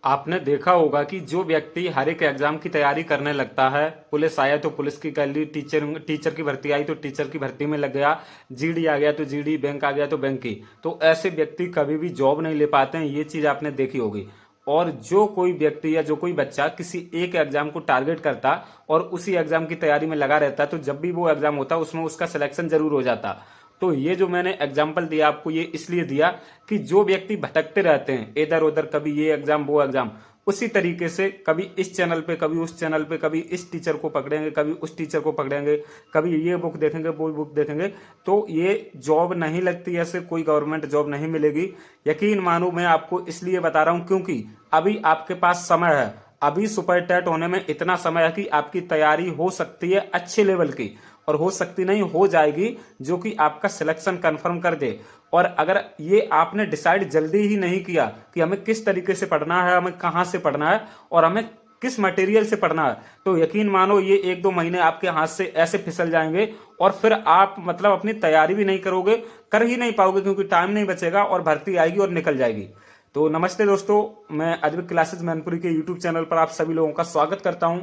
आपने देखा होगा कि जो व्यक्ति हर एक एग्जाम की तैयारी करने लगता है, पुलिस आया तो पुलिस की कर ली, टीचर की भर्ती आई तो टीचर की भर्ती में लग गया, जीडी आ गया तो जीडी, बैंक आ गया तो बैंक की, तो ऐसे व्यक्ति कभी भी जॉब नहीं ले पाते हैं। ये चीज आपने देखी होगी। और जो कोई व्यक्ति या जो कोई बच्चा किसी एक एग्जाम को टारगेट करता और उसी एग्जाम की तैयारी में लगा रहता, तो जब भी वो एग्जाम होता उसमें उसका सिलेक्शन जरूर हो जाता। तो ये जो मैंने एग्जाम्पल दिया आपको, ये इसलिए दिया कि जो व्यक्ति भटकते रहते हैं इधर उधर, कभी ये एग्जाम वो एग्जाम, उसी तरीके से कभी इस चैनल पे, कभी उस चैनल पे, कभी इस टीचर को पकड़ेंगे, कभी उस टीचर को पकड़ेंगे, कभी ये बुक देखेंगे, वो बुक देखेंगे, तो ये जॉब नहीं लगती, ऐसे कोई गवर्नमेंट जॉब नहीं मिलेगी। यकीन मानो, मैं आपको इसलिए बता रहा हूं क्योंकि अभी आपके पास समय है। अभी सुपर टेट होने में इतना समय है कि आपकी तैयारी हो सकती है अच्छे लेवल की, और हो सकती नहीं, हो जाएगी, जो कि आपका सिलेक्शन कंफर्म कर दे। और अगर ये आपने डिसाइड जल्दी ही नहीं किया कि हमें किस तरीके से पढ़ना है, हमें कहां से पढ़ना है और हमें किस मटेरियल से पढ़ना है, तो यकीन मानो ये 1-2 महीने आपके हाथ से ऐसे फिसल जाएंगे और फिर आप मतलब अपनी तैयारी भी नहीं करोगे, कर ही नहीं पाओगे, क्योंकि टाइम नहीं बचेगा और भर्ती आएगी और निकल जाएगी। तो नमस्ते दोस्तों, मैं अद्विक क्लासेस मैनपुरी के यूट्यूब चैनल पर आप सभी लोगों का स्वागत करता हूं।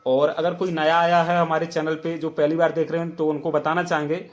और अगर कोई नया आया है हमारे चैनल पे, जो पहली बार देख रहे हैं, तो उनको बताना चाहेंगे,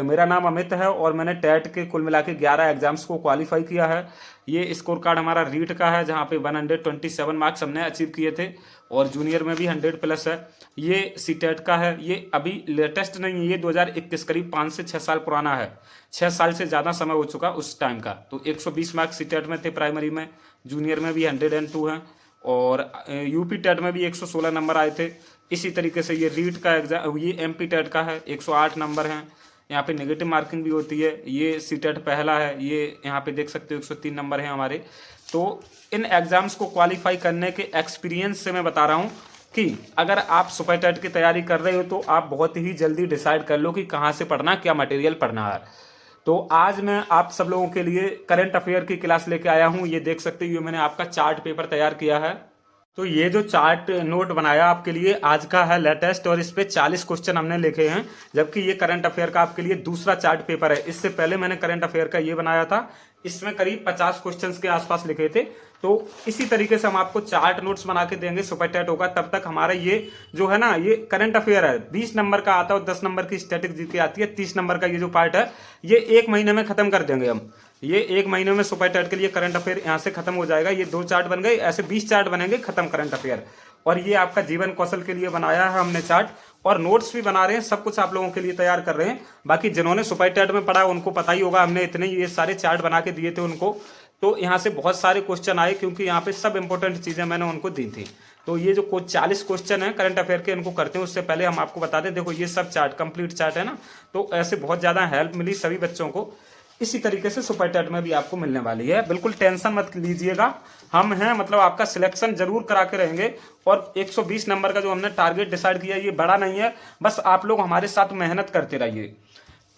मेरा नाम अमित है और मैंने टेट के कुल मिला के 11 एग्जाम्स को क्वालिफाई किया है। ये स्कोर कार्ड हमारा रीट का है, जहाँ पे 127 मार्क्स हमने अचीव किए थे, और जूनियर में भी 100+ है। ये सी टेट का है, ये अभी लेटेस्ट नहीं है, ये 2021 करीब 5 से 6 साल पुराना है। 6 साल से ज़्यादा समय हो चुका उस टाइम का। तो 120 मार्क्स सी टेट में थे प्राइमरी में, जूनियर में भी 102 हैं, और यूपी टेट में भी 116 नंबर आए थे। इसी तरीके से ये रीट का एग्जाम, ये एमपी टेट का है, 108 नंबर हैं। यहाँ पे नेगेटिव मार्किंग भी होती है। ये सी टेट पहला है, ये यहाँ पे देख सकते हो 103 नंबर हैं हमारे। तो इन एग्जाम्स को क्वालिफाई करने के एक्सपीरियंस से मैं बता रहा हूँ कि अगर आप सुपर टेट की तैयारी कर रहे हो तो आप बहुत ही जल्दी डिसाइड कर लो कि कहाँ से पढ़ना, क्या मटेरियल पढ़ना है। तो आज मैं आप सब लोगों के लिए करंट अफेयर की क्लास लेके आया हूँ। ये देख सकते हो, ये मैंने आपका चार्ट पेपर तैयार किया है। तो ये जो चार्ट नोट बनाया आपके लिए आज का है लेटेस्ट, और इस पे 40 क्वेश्चन हमने लिखे हैं, जबकि ये करंट अफेयर का आपके लिए दूसरा चार्ट पेपर है। इससे पहले मैंने करंट अफेयर का ये बनाया था, इसमें करीब 50 क्वेश्चंस के आसपास लिखे थे। तो इसी तरीके से हम आपको चार्ट नोट्स बना के देंगे, सुपर टेट होगा तब तक हमारा ये जो है ना, ये करंट अफेयर है, 20 नंबर का आता है और 10 नंबर की स्टैटिक जीके आती है। 30 नंबर का ये जो पार्ट है, ये 1 महीने में खत्म कर देंगे हम। ये 1 महीने में सुपर टेट के लिए करंट अफेयर यहाँ से खत्म हो जाएगा। ये 2 चार्ट बन गए, ऐसे 20 चार्ट बनेंगे, खत्म करंट अफेयर। और ये आपका जीवन कौशल के लिए बनाया है हमने चार्ट, और नोट्स भी बना रहे हैं, सब कुछ आप लोगों के लिए तैयार कर रहे हैं। बाकी जिन्होंने सुपर टेट में पढ़ा उनको पता ही होगा, हमने इतने ये सारे चार्ट बना के दिए थे उनको। तो यहाँ से बहुत सारे क्वेश्चन आए, क्योंकि यहाँ पे सब इंपॉर्टेंट चीजें मैंने उनको दी थी। तो ये जो 40 क्वेश्चन है करंट अफेयर के, इनको करते हैं उससे पहले हम आपको बता दें, देखो ये सब चार्ट कंप्लीट चार्ट है ना, तो ऐसे बहुत ज्यादा हेल्प मिली सभी बच्चों को। इसी तरीके से सुपर टेट में भी आपको मिलने वाली है, बिल्कुल टेंशन मत लीजिएगा। हम हैं, मतलब आपका सिलेक्शन जरूर करा के रहेंगे। और 120 नंबर का जो हमने टारगेट डिसाइड किया, ये बड़ा नहीं है, बस आप लोग हमारे साथ मेहनत करते रहिए।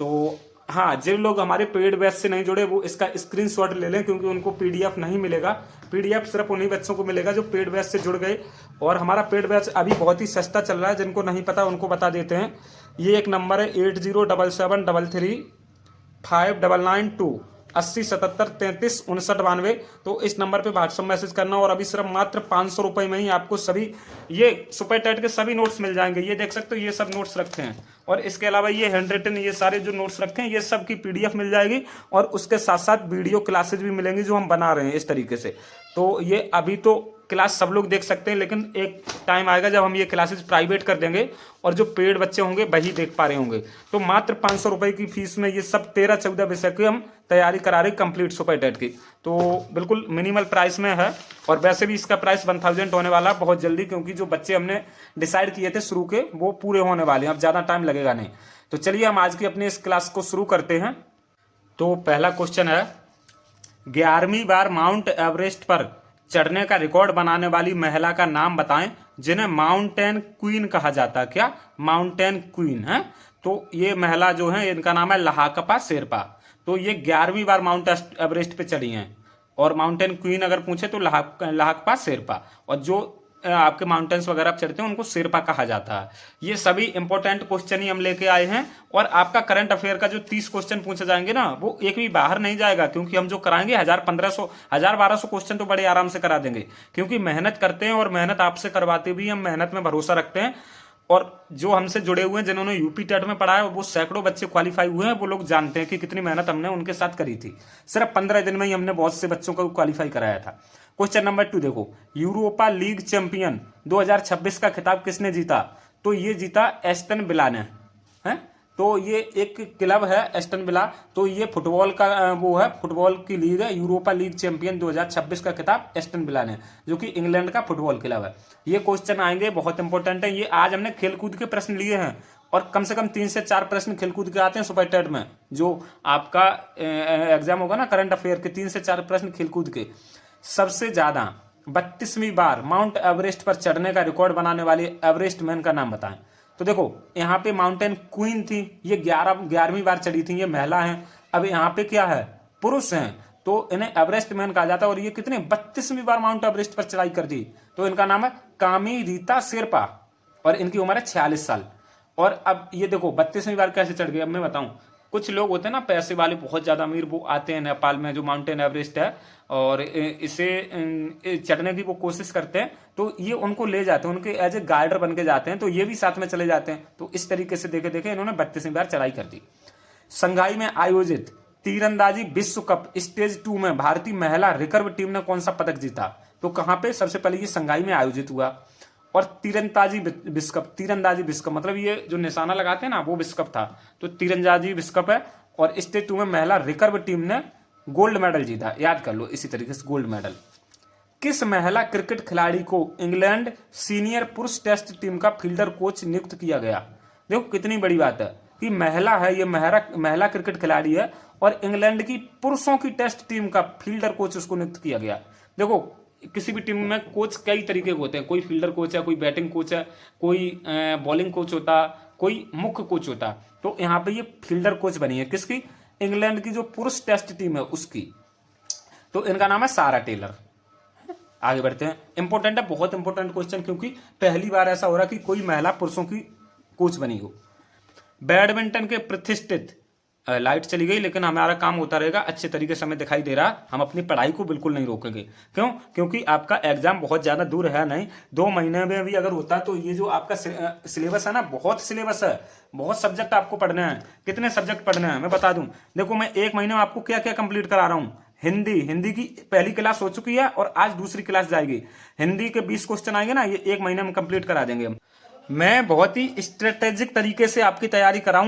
तो हाँ, जिन लोग हमारे पेड बैच से नहीं जुड़े वो इसका स्क्रीनशॉट ले लें, क्योंकि उनको पीडीएफ नहीं मिलेगा। पीडीएफ सिर्फ उन्हीं बच्चों को मिलेगा जो पेड बैच से जुड़ गए। और हमारा पेड बैच अभी बहुत ही सस्ता चल रहा है, जिनको नहीं पता उनको बता देते हैं। ये एक नंबर है 8077335992 8077335992। तो इस नंबर पे व्हाट्सएप मैसेज करना, और अभी सिर्फ मात्र 500 रुपए में ही आपको सभी ये सुपर टेट के सभी नोट्स मिल जाएंगे। ये देख सकते हो, ये सब नोट्स रखे हैं, और इसके अलावा ये हैंड रिटन, ये सारे जो नोट्स रखे हैं, ये सब की पीडीएफ मिल जाएगी, और उसके साथ साथ वीडियो क्लासेज भी मिलेंगी जो हम बना रहे हैं इस तरीके से। तो ये अभी तो क्लास सब लोग देख सकते हैं, लेकिन एक टाइम आएगा जब हम ये क्लासेज प्राइवेट कर देंगे, और जो पेड बच्चे होंगे वही देख पा रहे होंगे। तो मात्र 500 रुपए की फीस में ये सब 13-14 विषय की हम तैयारी करा रहे कंप्लीट सुपर टेट की। तो बिल्कुल मिनिमल प्राइस में है, और वैसे भी इसका प्राइस 1000 होने वाला है बहुत जल्दी, क्योंकि जो बच्चे हमने डिसाइड किए थे शुरू के, वो पूरे होने वाले हैं, अब ज्यादा टाइम लगेगा नहीं। तो चलिए हम आज की अपनी इस क्लास को शुरू करते हैं। तो पहला क्वेश्चन है, 11वीं बार माउंट एवरेस्ट पर चढ़ने का रिकॉर्ड बनाने वाली महिला का नाम बताएं, जिन्हें माउंटेन क्वीन कहा जाता है। क्या? माउंटेन क्वीन है। तो ये महिला जो है, इनका नाम है लहाकपा शेरपा। तो ये 11वीं बार माउंट एवरेस्ट पे चढ़ी हैं, और माउंटेन क्वीन अगर पूछे तो लहाकपा शेरपा। और जो आपके माउंटेन्स वगैरह आप चढ़ते हैं उनको शेरपा कहा जाता है। ये सभी इंपॉर्टेंट क्वेश्चन ही हम लेके आए हैं, और आपका करंट अफेयर का जो 30 क्वेश्चन पूछे जाएंगे ना, वो एक भी बाहर नहीं जाएगा, क्योंकि हम जो कराएंगे 1000-1500 1000-1200 क्वेश्चन तो बड़े आराम से करा देंगे, क्योंकि मेहनत करते हैं और मेहनत आपसे करवाते भी हम मेहनत में भरोसा रखते हैं। और जो हमसे जुड़े हुए हैं, जिन्होंने यूपी टेट में पढ़ा है, वो सैकड़ों बच्चे क्वालिफाई हुए हैं, वो लोग जानते हैं कि कितनी मेहनत हमने उनके साथ करी थी। सिर्फ 15 दिन में ही हमने बहुत से बच्चों को क्वालिफाई कराया था। क्वेश्चन नंबर 2 देखो, यूरोपा लीग चैंपियन 2026 का खिताब किसने जीता? तो ये जीता एस्टन विला ने, है। तो ये एक क्लब है एस्टन विला, तो ये फुटबॉल का वो है, फुटबॉल की लीग है। यूरोपा लीग चैंपियन 2026 का खिताब एस्टन विला ने, जो कि इंग्लैंड का फुटबॉल क्लब है। ये क्वेश्चन आएंगे, बहुत इंपॉर्टेंट है ये। आज हमने खेलकूद के प्रश्न लिए हैं, और कम से कम 3 से 4 प्रश्न खेलकूद के आते हैं सुपर टेट में। जो आपका एग्जाम होगा ना करंट अफेयर के, 3 से 4 प्रश्न खेलकूद के। सबसे ज्यादा 32वीं बार माउंट एवरेस्ट पर चढ़ने का रिकॉर्ड बनाने वाले एवरेस्ट मैन का नाम बताएं। तो देखो, यहाँ पे माउंटेन क्वीन थी, ये 11वीं बार चढ़ी थी, ये महिला है। अब यहाँ पे क्या है, पुरुष हैं, तो इन्हें एवरेस्ट मैन कहा जाता है। और ये कितने 32वीं बार माउंट एवरेस्ट पर चढ़ाई कर दी। तो इनका नाम है कामी रीता शेरपा, और इनकी उम्र है 46 साल। और अब ये देखो 32वीं बार कैसे चढ़ गए, अब मैं बताऊं। कुछ लोग होते हैं ना पैसे वाले, बहुत ज्यादा अमीर, वो आते हैं नेपाल में जो माउंटेन एवरेस्ट है, और इसे चढ़ने की वो कोशिश करते हैं, तो ये उनको ले जाते हैं, उनके एज ए गाइडर बन के जाते हैं, तो ये भी साथ में चले जाते हैं। तो इस तरीके से देखे देखे इन्होंने 32वीं बार चढ़ाई कर दी। संघाई में आयोजित तीरंदाजी विश्व कप स्टेज 2 में भारतीय महिला रिकर्व टीम ने कौन सा पदक जीता? तो कहां पे? सबसे पहले ये संघाई में आयोजित हुआ। और तीरंदाजी विश्व कप मतलब ये जो निशाना लगाते हैं ना, वो विश्व कप था। तो तीरंदाजी विश्व कप है, और स्टेज 2 में महिला रिकर्व टीम ने गोल्ड मेडल जीता। याद कर लो इसी तरीके से गोल्ड मेडल। किस महिला क्रिकेट खिलाड़ी को इंग्लैंड सीनियर पुरुष टेस्ट टीम का फील्डर कोच नियुक्त किया गया? देखो कितनी बड़ी बात है कि महिला है, ये महिला क्रिकेट खिलाड़ी है, और इंग्लैंड की पुरुषों की टेस्ट टीम का फील्डर कोच उसको नियुक्त किया गया। देखो किसी भी टीम में कोच कई तरीके के होते हैं, कोई फील्डर कोच है, कोई बैटिंग कोच है, कोई बॉलिंग कोच होता, कोई मुख्य कोच होता। तो यहाँ पे ये फील्डर कोच बनी है किसकी? इंग्लैंड की जो पुरुष टेस्ट टीम है उसकी। तो इनका नाम है सारा टेलर। आगे बढ़ते हैं, इंपॉर्टेंट है, बहुत इंपॉर्टेंट क्वेश्चन, क्योंकि पहली बार ऐसा हो रहा कि कोई महिला पुरुषों की कोच बनी हो। बैडमिंटन के प्रतिष्ठित लाइट चली गई, लेकिन हमारा काम होता रहेगा, अच्छे तरीके से हमें दिखाई दे रहा, हम अपनी पढ़ाई को बिल्कुल नहीं रोकेंगे। क्यों? क्योंकि आपका एग्जाम बहुत ज्यादा दूर है नहीं, 2 महीने में भी अगर होता तो ये जो आपका सिलेबस है ना, बहुत सिलेबस है, बहुत सब्जेक्ट आपको पढ़ने हैं। कितने सब्जेक्ट पढ़ने हैं मैं बता दूं। देखो मैं 1 महीने में आपको क्या क्या कंप्लीट करा रहा हूं। हिंदी की पहली क्लास हो चुकी है, और आज दूसरी क्लास जाएगी। हिंदी के 20 क्वेश्चन आएंगे ना, ये 1 महीने में कंप्लीट करा देंगे हम। मैं बहुत ही स्ट्रेटेजिक तरीके से आपकी तैयारी करा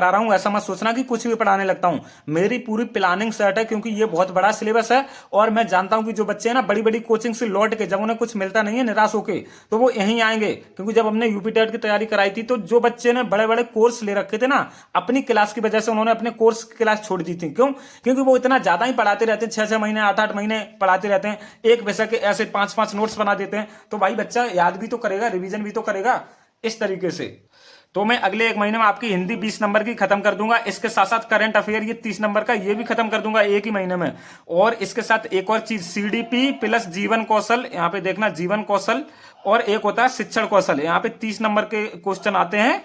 रहा हूं। ऐसा मत सोचना कि कुछ भी पढ़ाने लगता हूं। मेरी पूरी प्लानिंग सेट है, क्योंकि ये बहुत बड़ा सिलेबस है, और मैं जानता हूं कि जो बच्चे हैं ना बड़ी बड़ी कोचिंग से लौट के, जब उन्हें कुछ मिलता नहीं है निराश होके, तो वो यहीं आएंगे। क्योंकि जब हमने यूपी टेट की तैयारी कराई थी, तो जो बच्चे ने बड़े बड़े कोर्स ले रखे थे ना, अपनी क्लास की वजह से उन्होंने अपने कोर्स की क्लास छोड़ दी थी। क्यों? क्योंकि वो इतना ज्यादा ही पढ़ाते रहते हैं, 6-6 महीने 8-8 महीने पढ़ाते रहते हैं, एक विषय के ऐसे 5-5 नोट्स बना देते हैं। तो भाई बच्चा याद भी तो करेगा, रिविजन भी तो करेगा इस तरीके से। तो मैं अगले 1 महीने में आपकी हिंदी 20 नंबर की खत्म कर दूंगा। इसके साथ साथ करंट अफेयर ये 30 नंबर का ये भी खत्म कर दूंगा 1 ही महीने में। और इसके साथ एक और चीज, सीडीपी प्लस जीवन कौशल, यहाँ पे देखना जीवन कौशल, और एक होता है शिक्षण कौशल। यहाँ पे 30 नंबर के क्वेश्चन आते हैं।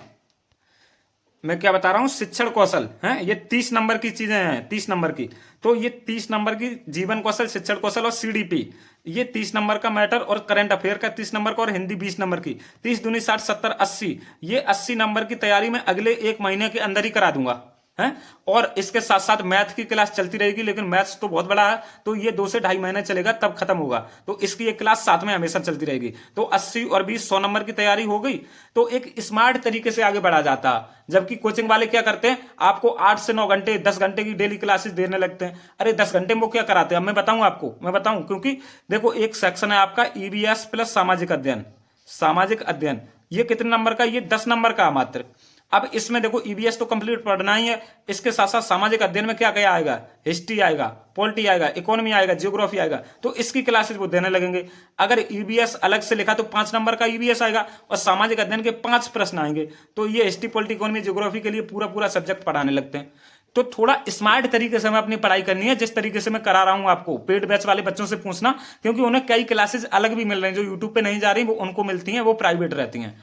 मैं क्या बता रहा हूं, शिक्षण कौशल है, ये 30 नंबर की चीजें हैं, 30 नंबर की। तो ये 30 नंबर की जीवन कौशल, शिक्षण कौशल और सीडीपी, ये 30 नंबर का मैटर, और करंट अफेयर का 30 नंबर का, और हिंदी 20 नंबर की। 30 दूनी 60 70 80, ये 80 नंबर की तैयारी मैं अगले 1 महीने के अंदर ही करा दूंगा है। और इसके साथ साथ मैथ की क्लास चलती रहेगी, लेकिन मैथ्स तो बहुत बड़ा है, तो ये 2 से 2.5 महीने चलेगा, तब खत्म होगा। तो इसकी एक क्लास साथ में हमेशा चलती रहेगी। तो 80 और 20 100 नंबर की तैयारी हो गई, तो एक स्मार्ट तरीके से आगे बढ़ा जाता। जबकि कोचिंग वाले क्या करते हैं, आपको 8 से 9 घंटे 10 घंटे की डेली क्लासेस देने लगते हैं। अरे 10 घंटे में वो क्या कराते हैं, मैं बताऊं आपको, मैं बताऊं। क्योंकि देखो एक सेक्शन है आपका ईवीएस प्लस सामाजिक अध्ययन। सामाजिक अध्ययन ये कितने नंबर का, ये 10 नंबर का मात्र। अब इसमें देखो ईवीएस तो कंप्लीट पढ़ना ही है, इसके साथ साथ सामाजिक अध्ययन में क्या क्या आएगा, हिस्ट्री आएगा, पॉलिटी आएगा, इकोनॉमी आएगा, जियोग्राफी आएगा। तो इसकी क्लासेस वो देने लगेंगे। अगर ईवीएस अलग से लिखा तो 5 नंबर का ईवीएस आएगा, और सामाजिक अध्ययन के 5 प्रश्न आएंगे। तो ये हिस्ट्री, पॉलिटी, इकोनॉमी, जियोग्राफी के लिए पूरा पूरा सब्जेक्ट पढ़ाने लगते हैं। तो थोड़ा स्मार्ट तरीके से हमें अपनी पढ़ाई करनी है, जिस तरीके से मैं करा रहा हूं आपको। पेड बैच वाले बच्चों से पूछना, क्योंकि उन्हें कई क्लासेस अलग भी मिल रही हैं जो यूट्यूब पे नहीं जा रही, वो उनको मिलती हैं, वो प्राइवेट रहती हैं।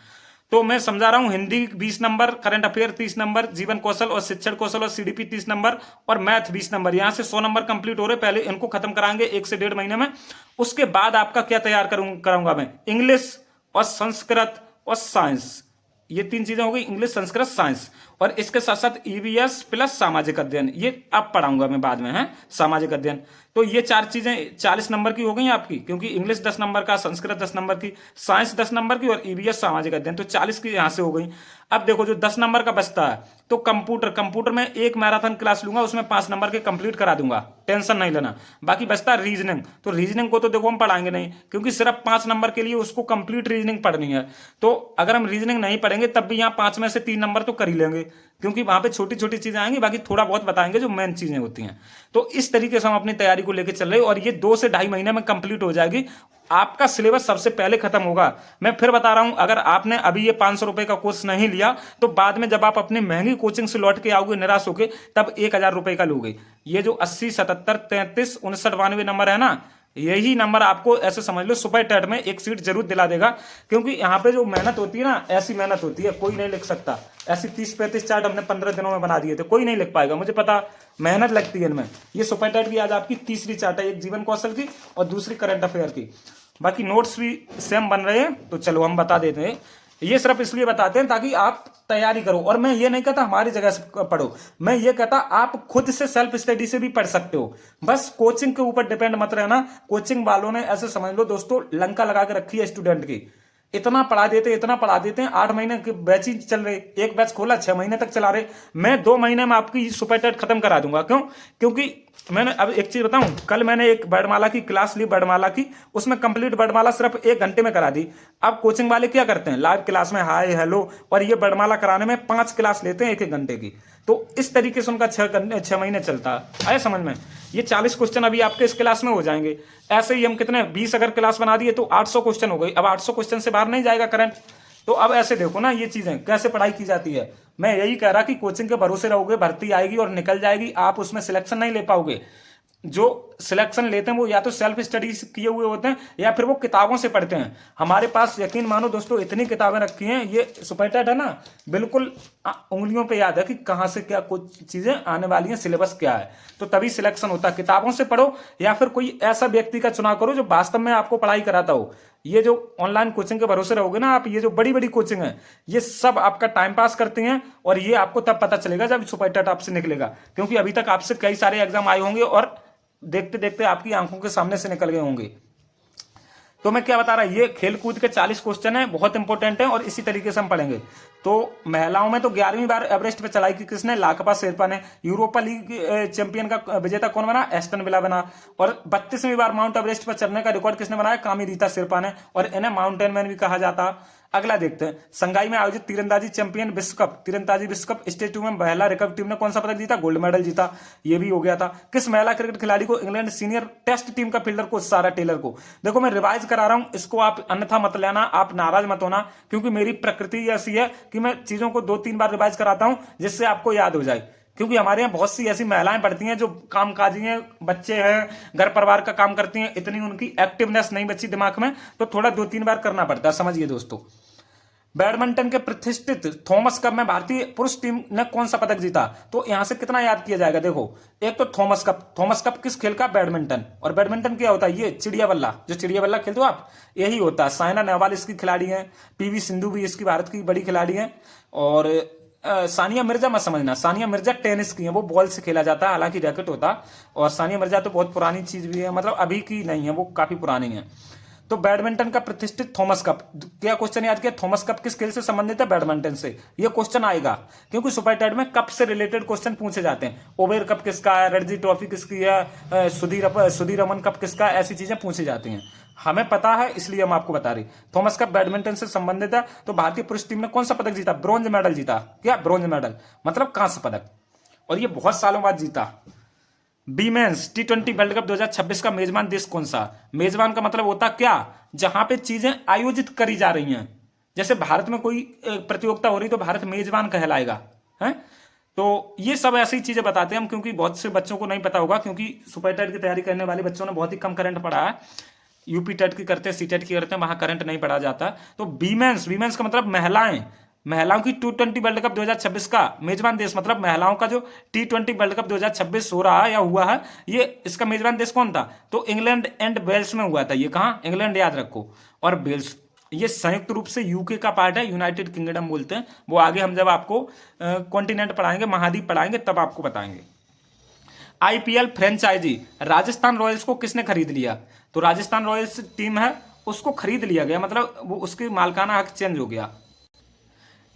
तो मैं समझा रहा हूं, Hindi 20 number, current affair 30 number, जीवन कौशल और शिक्षण कौशल और सीडीपी 30 नंबर और मैथ 20 नंबर। यहां से 100 नंबर कंप्लीट हो रहे, पहले इनको खत्म कराएंगे 1 से 1.5 महीने में। उसके बाद आपका क्या तैयार कराऊंगा मैं, इंग्लिश और संस्कृत और साइंस। ये 3 चीजें हो गई, इंग्लिश, संस्कृत, साइंस। और इसके साथ साथ ईवीएस प्लस सामाजिक अध्ययन, ये अब पढ़ाऊंगा मैं बाद में, है सामाजिक अध्ययन। तो ये 4 चीजें 40 नंबर की हो गई आपकी, क्योंकि इंग्लिश 10 नंबर का, संस्कृत 10 नंबर की, साइंस 10 नंबर की और ईवीएस सामाजिक अध्ययन, तो 40 की यहां से हो गई। अब देखो जो 10 नंबर का बचता है, तो कंप्यूटर में एक मैराथन क्लास लूंगा, उसमें 5 नंबर के कंप्लीट करा दूंगा, टेंशन नहीं लेना। बाकी बचता है रीजनिंग, तो रीजनिंग को तो देखो हम पढ़ाएंगे नहीं, क्योंकि सिर्फ 5 नंबर के लिए उसको कंप्लीट रीजनिंग पढ़नी है। तो अगर हम रीजनिंग नहीं पढ़ेंगे तब भी यहाँ 5 में से 3 नंबर तो कर ही लेंगे, क्योंकि वहां पे छोटी छोटी चीजें आएंगी, बाकी थोड़ा बहुत बताएंगे जो मेन चीजें होती हैं। तो इस तरीके से हम अपनी तैयारी को लेकर चल रहे हैं, और ये 2 से 2.5 महीने में कंप्लीट हो जाएगी। आपका सिलेबस सबसे पहले खत्म होगा। मैं फिर बता रहा हूं, अगर आपने अभी ये 500 रुपए का कोर्स नहीं लिया, तो बाद में जब आप अपनी महंगी कोचिंग से लौट के आओगे निराश होके, तब 1000 रुपए का लोगे। ये जो 80, 77, 33, 59, 92 नंबर है ना, यही नंबर आपको ऐसे समझ लो सुपर टेट में एक सीट जरूर दिला देगा। क्योंकि यहाँ पे जो मेहनत होती है ना, ऐसी मेहनत होती है कोई नहीं लिख सकता। ऐसी 30-35 चार्ट हमने 15 दिनों में बना दिए थे, कोई नहीं लिख पाएगा, मुझे पता, मेहनत लगती है इनमें। ये सुपर टेट की आज आपकी तीसरी चार्ट है, एक जीवन कौशल की और दूसरी करंट अफेयर की। बाकी नोट्स भी सेम बन रहे हैं, तो चलो हम बता देते हैं। ये सिर्फ इसलिए बताते हैं ताकि आप तैयारी करो। और मैं ये नहीं कहता हमारी जगह से पढ़ो, मैं ये कहता आप खुद से सेल्फ स्टडी से भी पढ़ सकते हो। बस कोचिंग के ऊपर डिपेंड मत रहना। कोचिंग वालों ने ऐसे समझ लो दोस्तों लंका लगा के रखी है स्टूडेंट की। इतना पढ़ा देते हैं 8 महीने के बैच ही चल रहे, एक बैच खोला 6 महीने तक चला रहे। मैं 2 महीने में आपकी सुपर टेट खत्म करा दूंगा। क्यों? क्योंकि मैंने अब एक चीज बताऊं, कल मैंने एक वर्णमाला की क्लास ली, वर्णमाला की, उसमें कंप्लीट वर्णमाला सिर्फ 1 घंटे में करा दी। अब कोचिंग वाले क्या करते हैं, लाइव क्लास में हाय हेलो, और ये वर्णमाला कराने में 5 क्लास लेते हैं 1-1 घंटे की। तो इस तरीके से उनका 6 महीने चलता है। आए समझ में? ये 40 क्वेश्चन अभी आपके इस क्लास में हो जाएंगे। ऐसे ही हम कितने 20 अगर क्लास बना दिए तो 800 क्वेश्चन हो गई। अब 800 क्वेश्चन से बाहर नहीं जाएगा करंट। तो अब ऐसे देखो ना ये चीजें कैसे पढ़ाई की जाती है। मैं यही कह रहा कि कोचिंग के भरोसे रहोगे, भर्ती आएगी और निकल जाएगी, आप उसमें सिलेक्शन नहीं ले पाओगे। जो सिलेक्शन लेते हैं वो या तो सेल्फ स्टडी किए हुए होते हैं या फिर वो किताबों से पढ़ते हैं। हमारे पास यकीन मानो दोस्तों इतनी किताबें रखी हैं, ये सुपर टेट है ना, बिल्कुल उंगलियों पे याद है कि कहां से क्या कुछ चीजें आने वाली हैं, सिलेबस क्या है। तो तभी सिलेक्शन होता है। किताबों से पढ़ो या फिर कोई ऐसा व्यक्ति का चुनाव करो जो वास्तव में आपको पढ़ाई कराता हो। ये जो ऑनलाइन कोचिंग के भरोसे रहोगे ना आप, ये जो बड़ी बड़ी कोचिंग है, ये सब आपका टाइम पास करती हैं। और ये आपको तब पता चलेगा जब सुपर टेट आपसे निकलेगा, क्योंकि अभी तक आपसे कई सारे एग्जाम आए होंगे और देखते देखते आपकी आंखों के सामने से निकल गए होंगे। तो मैं क्या बता रहा, ये खेल कूद के 40 क्वेश्चन है, बहुत इंपॉर्टेंट है, और इसी तरीके से हम पढ़ेंगे। तो महिलाओं में तो 11वीं बार एवरेस्ट पे चढ़ाई की किसने, लाकपा शेरपा ने। यूरोपा लीग चैंपियन का विजेता कौन बना, एस्टन विला बना। और 32वीं बार माउंट एवरेस्ट पर चढ़ने का रिकॉर्ड किसने बनाया, कामी रीता शेरपा ने, और इन्हें माउंटेन मैन भी कहा जाता। अगला देखते हैं, संघाई में आयोजित तीरंदाजी चैंपियन विश्व कप, तीरंदाजी विश्व कप स्टेट में महिला रिकर्व टीम ने कौन सा पदक जीता, गोल्ड मेडल जीता। ये भी हो गया था। किस महिला क्रिकेट खिलाड़ी को इंग्लैंड सीनियर टेस्ट टीम का फील्डर को, सारा टेलर को। देखो मैं रिवाइज करा रहा हूं, इसको आप अन्यथा मत लेना, आप नाराज मत होना, क्योंकि मेरी प्रकृति ऐसी है कि मैं चीजों को 2-3 बार रिवाइज कराता हूं जिससे आपको याद हो जाए। क्योंकि हमारे यहाँ बहुत सी ऐसी महिलाएं पढ़ती हैं जो कामकाजी हैं, बच्चे हैं, घर परिवार का काम करती हैं, इतनी उनकी एक्टिवनेस नहीं बची दिमाग में, तो थोड़ा 2-3 बार करना पड़ता है। समझिए दोस्तों, बैडमिंटन के प्रतिष्ठित थॉमस कप में भारतीय पुरुष टीम ने कौन सा पदक जीता। तो यहां से कितना याद किया जाएगा, देखो एक तो थॉमस कप किस खेल का, बैडमिंटन। और बैडमिंटन क्या होता है, ये चिड़िया बल्ला, जो चिड़िया बल्ला खेलते हो आप, यही होता है। साइना नेहवाल इसकी खिलाड़ी है, पीवी सिंधु भी इसकी भारत की बड़ी खिलाड़ी है। और सानिया मिर्जा मत समझना, सानिया मिर्जा टेनिस की है, वो बॉल से खेला जाता है, हालांकि रैकेट होता। और सानिया मिर्जा तो बहुत पुरानी चीज भी है, मतलब अभी की नहीं है, वो काफी पुरानी है। तो बैडमिंटन का प्रतिष्ठित थॉमस कप, क्या क्वेश्चन याद किया, थॉमस कप किस खेल से संबंधित है, बैडमिंटन से। ये क्वेश्चन आएगा क्योंकि सुपर टेट में कप से रिलेटेड क्वेश्चन पूछे जाते हैं। ओबेर कप किसका है, रणजी ट्रॉफी किसकी है, सुधीर रमन कप किसका है, ऐसी चीजें पूछी जाती हैं। हमें पता है इसलिए हम आपको बता रहे। थॉमस कप बैडमिंटन से संबंधित है। तो भारतीय पुरुष टीम ने कौन सा पदक जीता, ब्रॉन्ज मेडल जीता। क्या ब्रॉन्ज मेडल मतलब कांस्य पदक, और ये बहुत सालों बाद जीता। वीमेंस T20 वर्ल्ड कप 2026 का मेजबान देश कौन सा। मेजबान का मतलब होता क्या, जहां पे चीजें आयोजित करी जा रही हैं। जैसे भारत में कोई प्रतियोगिता हो रही तो भारत मेजबान कहलाएगा, है। तो ये सब ऐसी चीजें बताते हैं हम, क्योंकि बहुत से बच्चों को नहीं पता होगा, क्योंकि सुपर टेट की तैयारी करने वाले बच्चों ने बहुत ही कम करंट पढ़ा है। यूपी टेट की करते हैं, सी टेट की करते हैं, वहां करंट नहीं पढ़ा जाता। तो वीमेंस, वीमेंस का मतलब महिलाएं, महिलाओं की T20 वर्ल्ड कप 2026 का मेजबान देश, मतलब महिलाओं का जो T20 वर्ल्ड कप 2026 हो रहा है या हुआ है, ये इसका मेजबान देश कौन था? तो इंग्लैंड एंड वेल्स में हुआ था। ये कहाँ? इंग्लैंड, याद रखो, और वेल्स। ये संयुक्त रूप से यूके का पार्ट है, यूनाइटेड किंगडम बोलते हैं। वो आगे हम जब आपको कॉन्टिनेंट पढ़ाएंगे, महाद्वीप पढ़ाएंगे, तब आपको बताएंगे। आईपीएल फ्रेंचाइजी, राजस्थान रॉयल्स को किसने खरीद लिया? तो राजस्थान रॉयल्स टीम है, उसको खरीद लिया गया, मतलब वो उसकी मालकाना हक चेंज हो गया।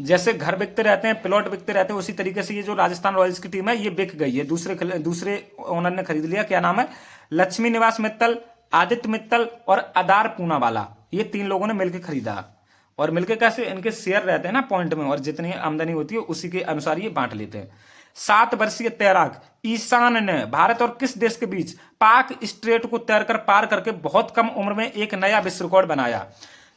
जैसे घर बिकते रहते हैं, प्लॉट बिकते रहते हैं, उसी तरीके से ये जो राजस्थान रॉयल्स की टीम है ये बिक गई है, दूसरे ओनर ने खरीद लिया। क्या नाम है? लक्ष्मी निवास मित्तल, आदित्य मित्तल और अदार पूनावाला, ये 3 लोगों ने मिलकर खरीदा। और मिलकर कैसे? इनके शेयर रहते हैं ना पॉइंट में, और जितनी आमदनी होती है उसी के अनुसार ये बांट लेते हैं। 7 वर्षीय तैराक ईशान ने भारत और किस देश के बीच पाक स्ट्रेट को तैरकर पार करके बहुत कम उम्र में एक नया विश्व रिकॉर्ड बनाया?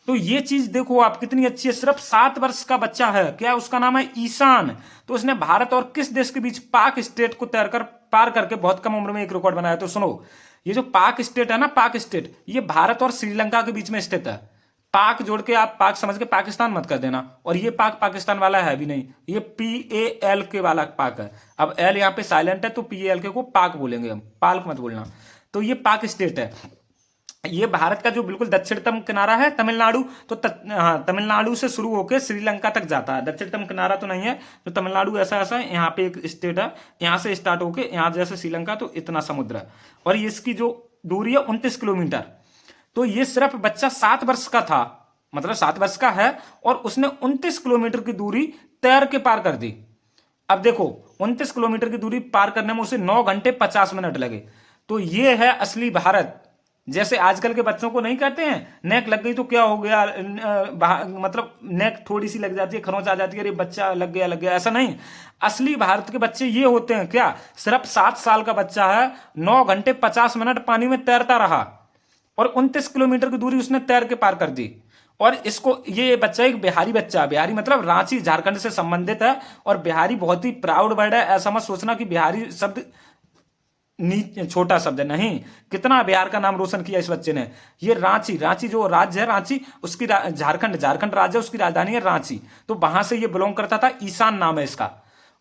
तो ये चीज देखो आप कितनी अच्छी है, सिर्फ 7 वर्ष का बच्चा है, क्या उसका नाम है? ईशान। तो उसने भारत और किस देश के बीच पाक स्टेट को तैरकर पार करके बहुत कम उम्र में एक रिकॉर्ड बनाया? तो सुनो, ये जो पाक स्टेट है ना, पाक स्टेट, ये भारत और श्रीलंका के बीच में स्थित है। पाक जोड़ के आप पाक समझ के पाकिस्तान मत कर देना, और ये पाक पाकिस्तान वाला है भी नहीं, ये PAL के वाला पाक है। अब एल यहाँ पे साइलेंट है, तो PAL के को पाक बोलेंगे हम, पाल्क मत बोलना। तो ये पाक स्टेट है। ये भारत का जो बिल्कुल दक्षिणतम किनारा है तमिलनाडु, तो हाँ, तमिलनाडु से शुरू होकर श्रीलंका तक जाता है। दक्षिणतम किनारा तो नहीं है, तो तमिलनाडु ऐसा ऐसा है, यहाँ पे एक स्टेट है, यहाँ से स्टार्ट होकर यहाँ जैसे श्रीलंका, तो इतना समुद्र है। और इसकी जो दूरी है 29 किलोमीटर। तो ये सिर्फ बच्चा 7 वर्ष का था, मतलब 7 वर्ष का है, और उसने 29 किलोमीटर की दूरी तैर के पार कर दी। अब देखो 29 किलोमीटर की दूरी पार करने में उसे 9 घंटे 50 मिनट लगे। तो ये है असली भारत। जैसे आजकल के बच्चों को नहीं कहते हैं नेक लग गई तो क्या हो गया, मतलब नेक थोड़ी सी लग जाती है, खरोंच आ जाती है, अरे बच्चा लग गया, ऐसा नहीं। असली भारत के बच्चे ये होते हैं। क्या? सिर्फ 7 साल का बच्चा है, 9 घंटे 50 मिनट पानी में तैरता रहा, और 29 किलोमीटर की दूरी उसने तैर के पार कर दी। और इसको, ये बच्चा एक बिहारी बच्चा है, बिहारी मतलब रांची झारखंड से संबंधित है। और बिहारी बहुत ही प्राउड वर्ड है, ऐसा मत सोचना कि बिहारी शब्द छोटा शब्द है, नहीं। कितना बिहार का नाम रोशन किया इस बच्चे ने। ये रांची, रांची जो राज्य है, रांची उसकी झारखंड राज्य, उसकी राजधानी है रांची। तो वहां से ये बिलोंग करता था, ईशान नाम है इसका।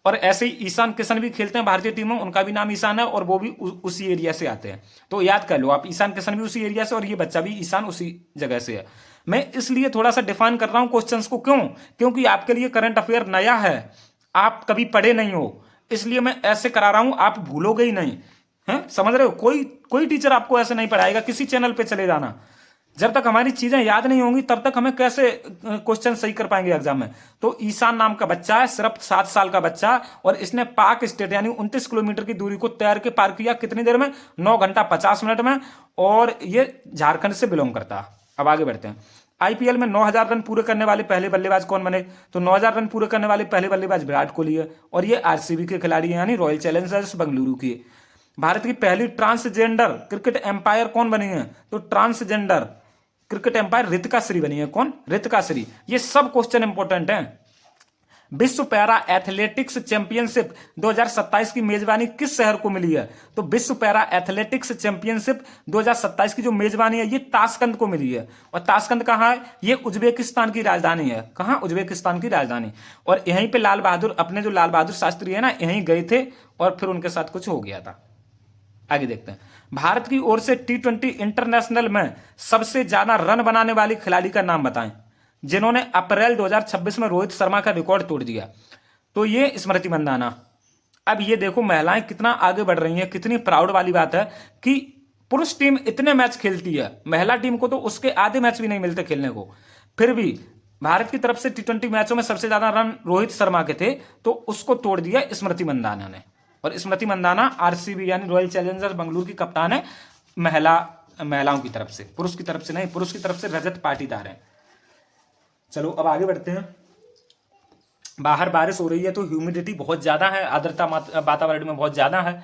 और ऐसे ही ईशान किशन भी खेलते हैं भारतीय टीम में, उनका भी नाम ईशान है, और वो भी उसी एरिया से आते हैं। तो याद कर लो आप, ईशान किशन भी उसी एरिया से, और ये बच्चा भी ईशान उसी जगह से है। मैं इसलिए थोड़ा सा डिफाइन कर रहा हूं क्वेश्चंस को, क्यों? क्योंकि आपके लिए करंट अफेयर नया है, आप कभी पढ़े नहीं हो, इसलिए मैं ऐसे करा रहा हूं, आप भूलोगे ही नहीं है, समझ रहे हो? कोई टीचर आपको ऐसे नहीं पढ़ाएगा। किसी चैनल पे चले जाना, जब तक हमारी चीजें याद नहीं होंगी तब तक हमें कैसे क्वेश्चन सही कर पाएंगे एग्जाम में। तो ईशान नाम का बच्चा है, सिर्फ 7 साल का बच्चा, और इसने पाक स्टेट यानी 29 किलोमीटर की दूरी को तैर के पार किया। कितनी देर में? 9 घंटा 50 मिनट में। और ये झारखंड से बिलोंग करता है। अब आगे बढ़ते हैं। आईपीएल में 9000 रन पूरे करने वाले पहले बल्लेबाज कौन बने? तो 9000 रन पूरे करने वाले पहले बल्लेबाज विराट कोहली है, और ये आरसीबी के खिलाड़ी हैं, यानी रॉयल चैलेंजर्स बेंगलुरु की। भारत की पहली ट्रांसजेंडर क्रिकेट एम्पायर कौन बनी है? तो transgender cricket umpire Ritika Shri बनी है। कौन? रितिका श्री। ये सब क्वेश्चन इंपॉर्टेंट हैं। विश्व पैरा एथलेटिक्स चैंपियनशिप 2027 की मेजबानी किस शहर को मिली है? तो विश्व पैरा एथलेटिक्स चैंपियनशिप 2027 की जो मेजबानी है ये ताशकंद को मिली है। और ताशकंद कहाँ है? ये उज्बेकिस्तान की राजधानी है। कहाँ? उज्बेकिस्तान की राजधानी। और यहीं पे लाल बहादुर, अपने जो लाल बहादुर शास्त्री है ना, यहीं गए थे, और फिर उनके साथ कुछ हो गया था। आगे देखते हैं। भारत की ओर से T20 इंटरनेशनल में सबसे ज्यादा रन बनाने वाली खिलाड़ी का नाम बताएं, जिन्होंने अप्रैल 2026 में रोहित शर्मा का रिकॉर्ड तोड़ दिया। तो ये स्मृति मंदाना। अब ये देखो महिलाएं कितना आगे बढ़ रही हैं, कितनी प्राउड वाली बात है कि पुरुष टीम इतने मैच खेलती है, महिला टीम को तो उसके आधे मैच भी नहीं मिलते खेलने को। फिर भी भारत की तरफ से T20 मैचों में सबसे ज्यादा रन रोहित शर्मा के थे, तो उसको तोड़ दिया स्मृति मंदाना ने। और स्मृति मंदाना आरसीबी यानी रॉयल चैलेंजर्स बेंगलुरु की कप्तान है, महिलाओं की तरफ से। पुरुष की तरफ से नहीं, पुरुष की तरफ से रजत पाटीदार है। चलो अब आगे बढ़ते हैं। बाहर बारिश हो रही है, तो ह्यूमिडिटी बहुत ज्यादा है, आर्द्रता वातावरण में बहुत ज्यादा है।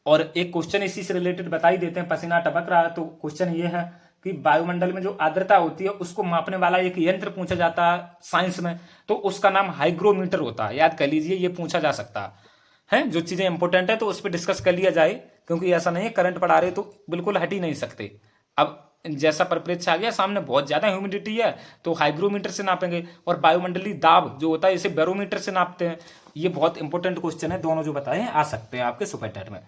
और एक क्वेश्चन इसी से रिलेटेड बता ही देते हैं। पसीना टपक रहा है, तो क्वेश्चन ये है कि वायुमंडल में जो आर्द्रता होती है उसको मापने वाला एक यंत्र पूछा जाता है साइंस में, तो उसका नाम हाइग्रोमीटर होता है। याद कर लीजिए, ये पूछा जा सकता है। जो चीजें इंपॉर्टेंट है तो उस पर डिस्कस कर लिया जाए, क्योंकि ऐसा नहीं है करंट पढ़ा रहे तो बिल्कुल हट ही नहीं सकते। अब जैसा परिप्रेक्ष्य आ गया सामने, बहुत ज्यादा ह्यूमिडिटी है तो हाइग्रोमीटर से नापेंगे, और वायुमंडलीय दाब जो होता है इसे बैरोमीटर से नापते हैं। ये बहुत इंपॉर्टेंट क्वेश्चन है, दोनों जो बताए आ सकते हैं आपके सुपर टेट में।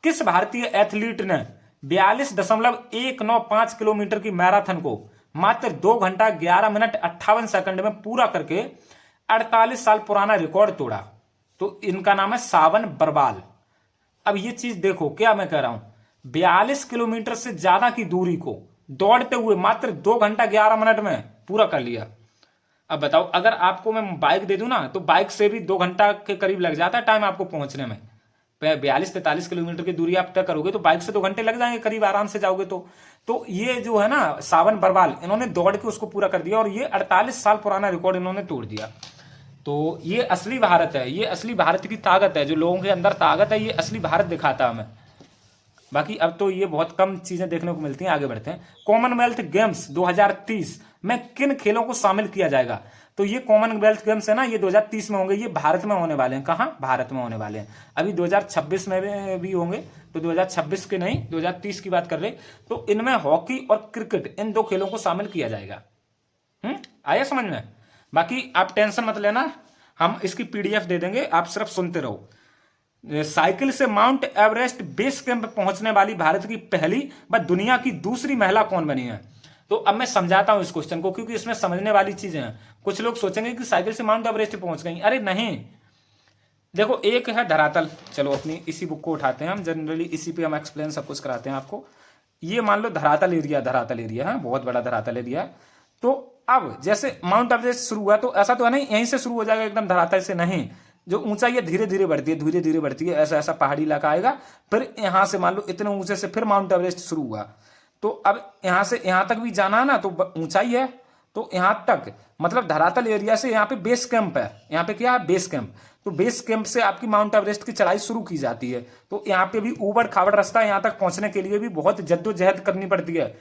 किस भारतीय एथलीट ने 42.195 किलोमीटर की मैराथन को मात्र 2 घंटा 11 मिनट 58 सेकंड में पूरा करके 48 साल पुराना रिकॉर्ड तोड़ा? तो इनका नाम है सावन बरवाल। अब ये चीज देखो, क्या मैं कह रहा हूं, 42 किलोमीटर से ज्यादा की दूरी को दौड़ते हुए मात्र 2 घंटा 11 मिनट में पूरा कर लिया। अब बताओ, अगर आपको मैं बाइक दे दूं ना, तो बाइक से भी 2 घंटा के करीब लग जाता है टाइम आपको पहुंचने में। 42-43 किलोमीटर की दूरी आप तय करोगे तो बाइक से 2 घंटे लग जाएंगे करीब, आराम से जाओगे तो ये जो है ना सावन बरवाल, इन्होंने दौड़ के उसको पूरा कर दिया, और ये 48 साल पुराना रिकॉर्ड इन्होंने तोड़ दिया। तो ये असली भारत है, ये असली भारत की ताकत है, जो लोगों के अंदर ताकत है, ये असली भारत दिखाता है हमें। बाकी अब तो ये बहुत कम चीजें देखने को मिलती हैं। आगे बढ़ते हैं। कॉमनवेल्थ गेम्स 2030 में किन खेलों को शामिल किया जाएगा? तो ये कॉमनवेल्थ गेम्स है ना, ये 2030 में होंगे, ये भारत में होने वाले हैं। कहाँ? भारत में होने वाले हैं। अभी 2026 में भी होंगे, तो 2026 के नहीं, 2030 की बात कर रहे। तो इनमें हॉकी और क्रिकेट, इन 2 खेलों को शामिल किया जाएगा। आया समझ में? बाकी आप टेंशन मत लेना, हम इसकी पीडीएफ दे देंगे, आप सिर्फ सुनते रहो। साइकिल से माउंट एवरेस्ट बेस कैंप पहुंचने वाली भारत की पहली व दुनिया की दूसरी महिला कौन बनी है? तो अब मैं समझाता हूं इस क्वेश्चन को, क्योंकि इसमें समझने वाली चीजें हैं। कुछ लोग सोचेंगे कि साइकिल से माउंट एवरेस्ट पहुंच गई, अरे नहीं। देखो, एक है धरातल, चलो अपनी इसी बुक को उठाते हैं हम, जनरली इसी पे हम एक्सप्लेन सब कुछ कराते हैं आपको। ये मान लो धरातल एरिया है, बहुत बड़ा धरातल एरिया है। तो अब जैसे माउंट एवरेस्ट शुरू हुआ, तो ऐसा तो है नहीं यहीं से शुरू हो जाएगा एकदम धरातल से, नहीं। जो ऊंचाई है धीरे धीरे बढ़ती है, ऐसा ऐसा पहाड़ी इलाका आएगा, फिर यहां से मान लो इतने ऊंचे से फिर माउंट एवरेस्ट शुरू हुआ। तो अब यहां से यहां तक भी जाना है ना, तो ऊंचाई है, तो यहां तक मतलब धरातल एरिया से यहाँ पे बेस कैंप है। यहाँ पे क्या है? Base camp. तो बेस कैंप से आपकी माउंट एवरेस्ट की चढ़ाई शुरू की जाती है। तो यहाँ पे भी ऊबड़ खाबड़ रास्ता, यहाँ तक पहुंचने के लिए भी बहुत जद्दोजहद करनी पड़ती है।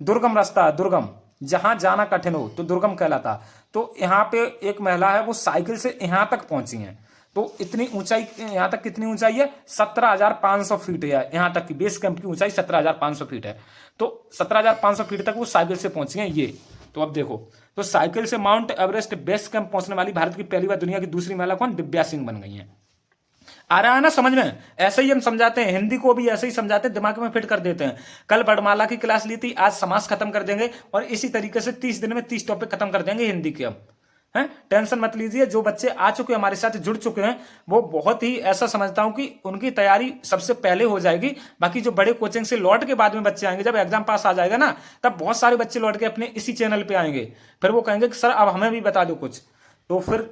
दुर्गम रास्ता, दुर्गम, जहां जाना कठिन हो तो दुर्गम कहलाता। तो यहाँ पे एक महिला है, वो साइकिल से यहां तक पहुंची है। तो इतनी ऊंचाई, यहां तक कितनी ऊंचाई है? 17,500 फीट है। यहां तक की बेस कैंप की ऊंचाई 17,500 फीट है। तो 17,500 फीट तक वो साइकिल से पहुंची है ये। तो अब देखो, तो साइकिल से माउंट एवरेस्ट बेस कैंप पहुंचने वाली भारत की पहली व दुनिया की दूसरी महिला कौन? दिव्या सिंह बन गई है। आ रहा है ना समझ में? ऐसे ही हम समझाते हैं, हिंदी को भी ऐसे ही समझाते हैं, दिमाग में फिट कर देते हैं। कल वर्णमाला की क्लास ली थी, आज समास खत्म कर देंगे, और इसी तरीके से 30 दिन में 30 टॉपिक खत्म कर देंगे हिंदी के। हम हैं, टेंशन मत लीजिए। जो बच्चे आ चुके हैं, हमारे साथ जुड़ चुके हैं, वो बहुत ही ऐसा समझता हूं कि उनकी तैयारी सबसे पहले हो जाएगी। बाकी जो बड़े कोचिंग से लौट के बाद में बच्चे आएंगे, जब एग्जाम पास आ जाएगा ना, तब बहुत सारे बच्चे लौट के अपने इसी चैनल पे आएंगे। फिर वो कहेंगे कि सर अब हमें भी बता दो कुछ, तो फिर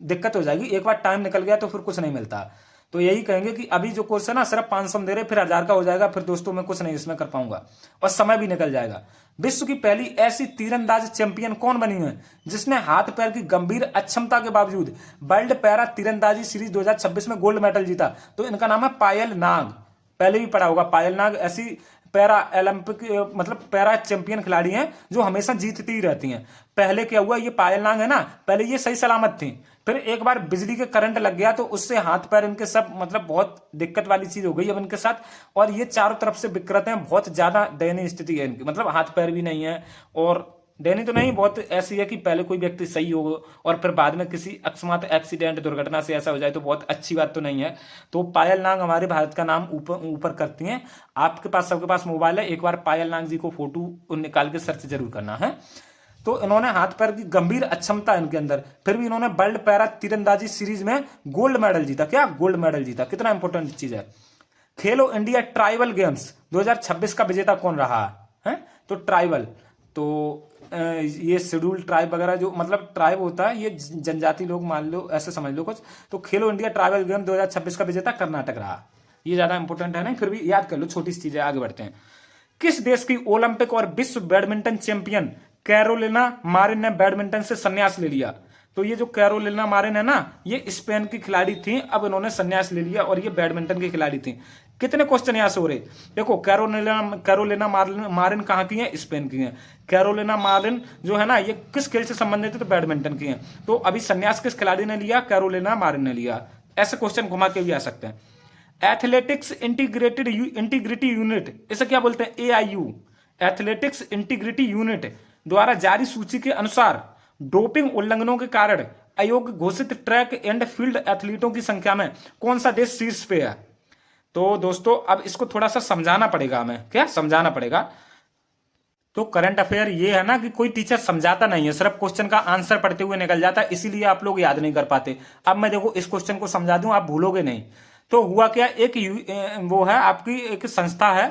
दिक्कत हो जाएगी। एक बार टाइम निकल गया तो फिर कुछ नहीं मिलता। तो यही कहेंगे कि अभी जो कोर्स है ना, सिर्फ 500 में दे रहे, फिर 1000 का हो जाएगा, फिर दोस्तों मैं कुछ नहीं इसमें कर पाऊंगा, और समय भी निकल जाएगा। विश्व की पहली ऐसी तीरंदाज चैंपियन कौन बनी है जिसने हाथ पैर की गंभीर अक्षमता के बावजूद वर्ल्ड पैरा तीरंदाजी सीरीज 2026 में गोल्ड मेडल जीता? तो इनका नाम है पायल नाग। पहले भी पढ़ा होगा, पायल नाग ऐसी पैरा ओलंपिक मतलब पैरा चैंपियन खिलाड़ी हैं जो हमेशा जीतती ही रहती हैं। पहले क्या हुआ, ये पायल नाग है ना, पहले ये सही सलामत थी, फिर एक बार बिजली के करंट लग गया तो उससे हाथ पैर इनके सब मतलब बहुत दिक्कत वाली चीज हो गई अब इनके साथ, और ये चारों तरफ से विकृत हैं, बहुत ज्यादा दयनीय स्थिति है इनकी, मतलब हाथ पैर भी नहीं है, और दयनीय तो नहीं, बहुत ऐसी है कि पहले कोई व्यक्ति सही हो और फिर बाद में किसी अकस्मात एक्सीडेंट दुर्घटना से ऐसा हो जाए तो बहुत अच्छी बात तो नहीं है। तो पायल नाग हमारे भारत का नाम ऊपर करती हैं। आपके पास सबके पास मोबाइल है, एक बार पायल नाग जी को फोटो निकाल के सर्च जरूर करना है। तो इन्होंने हाथ पैर की गंभीर अक्षमता इनके अंदर, फिर भी इन्होंने वर्ल्ड पैरा तीरंदाजी सीरीज में गोल्ड मेडल जीता। क्या? गोल्ड मेडल जीता। कितना इंपॉर्टेंट चीज है। खेलो इंडिया ट्राइबल गेम्स 2026 का विजेता कौन रहा है? तो ट्राइबल, तो ये शेड्यूल ट्राइब वगैरह जो मतलब ट्राइब होता है, ये जनजाति लोग मान लो, ऐसे समझ लो कुछ। तो खेलो इंडिया ट्राइबल गेम 2026 का विजेता कर्नाटक रहा। ये ज्यादा इंपॉर्टेंट है नहीं, फिर भी याद कर लो, छोटी सी चीज है। आगे बढ़ते हैं। किस देश की ओलंपिक और विश्व बैडमिंटन चैंपियन कैरोलिना मारिन ने बैडमिंटन से संन्यास ले लिया? तो ये जो कैरोलिना मारिन है ना, ये स्पेन की खिलाड़ी थी, अब इन्होंने संन्यास ले लिया और ये बैडमिंटन की खिलाड़ी थी। कितने क्वेश्चन यहाँ से हो रहे, देखो कैरोलिना मारिन कहाँ की है, स्पेन की है। कैरोलिना मारिन जो है ना ये किस खेल से संबंधित है, तो बैडमिंटन की है। तो अभी संन्यास किस खिलाड़ी ने लिया, कैरोलिना मारिन ने लिया। ऐसे क्वेश्चन घुमा के भी आ सकते हैं। एथलेटिक्स इंटीग्रिटी यूनिट, इसे क्या बोलते हैं, AIU, एथलेटिक्स इंटीग्रिटी यूनिट द्वारा जारी सूची के अनुसार डोपिंग उल्लंघनों के कारण अयोग्य घोषित ट्रैक एंड फील्ड एथलीटों की संख्या में कौन सा देश शीर्ष पे है। तो दोस्तों अब इसको थोड़ा सा समझाना पड़ेगा, हमें क्या समझाना पड़ेगा। तो करंट अफेयर ये है ना कि कोई टीचर समझाता नहीं है, सिर्फ क्वेश्चन का आंसर पढ़ते हुए निकल जाता है, इसीलिए आप लोग याद नहीं कर पाते। अब मैं देखो इस क्वेश्चन को समझा दूं, आप भूलोगे नहीं। तो हुआ क्या, वो है आपकी एक संस्था है,